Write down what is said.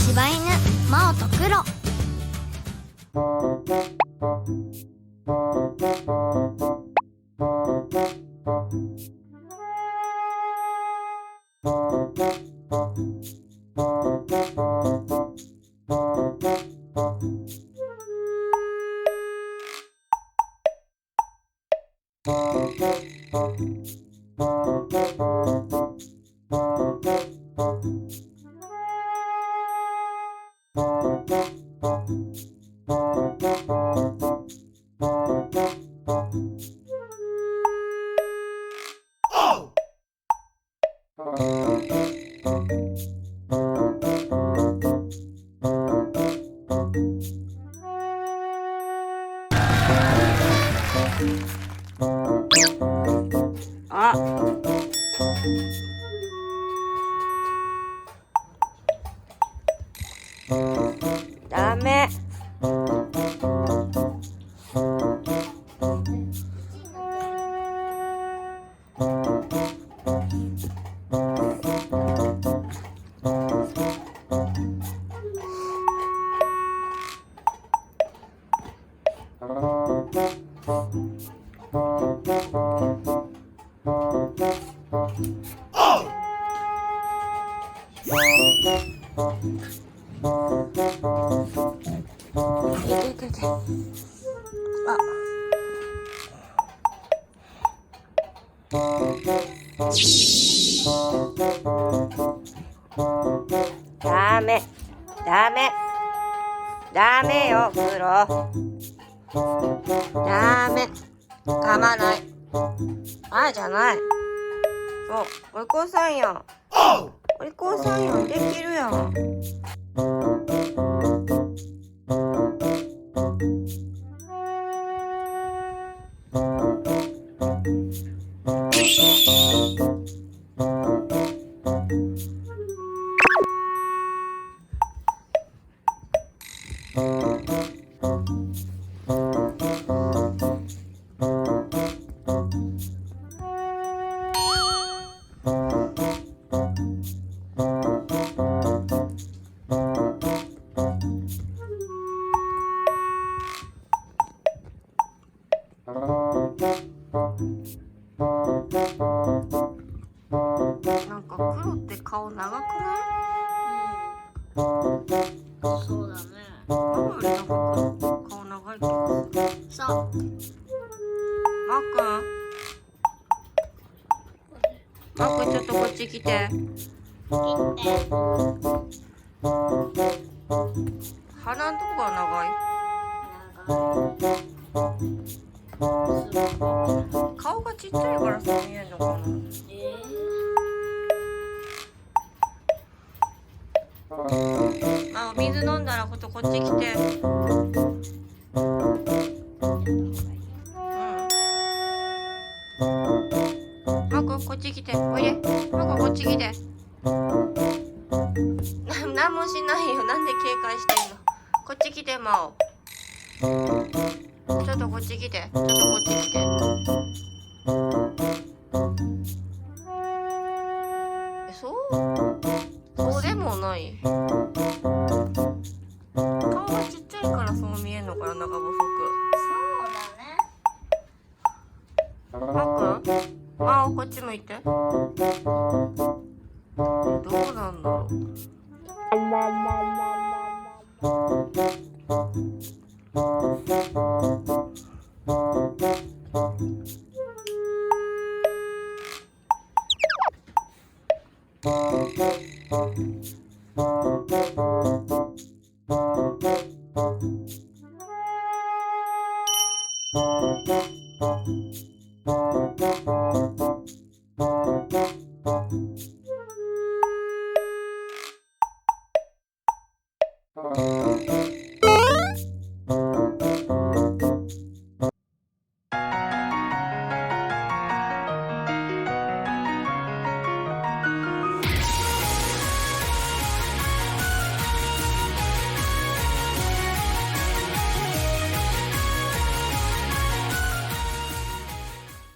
柴犬マオとクロ。あ、ダメ。ダメ、ダメ、ダメよ、クロ。ダメ、噛まない。あじゃない。そう、お利口さんやん。お利口さんやん、できるやん。なんか黒って顔長くない？そうだね。ママよりなんか顔長い気がする。そう。マックンちょっとこっち来て。鼻のとこが長い。顔がちっちゃいからそう見えるのかな。あ、水飲んだらこっち来て。マコこっち来て。おいで。マコこっち来て。なんもしないよ。なんで警戒してんの。こっち来て、マオ。ちょっとこっち来て。ちょっとこっち来て。そうでもない。顔がちっちゃいからそう見えんのかな、長細く。そうだね。マックン、マオこっち向いて。どうなんだろう。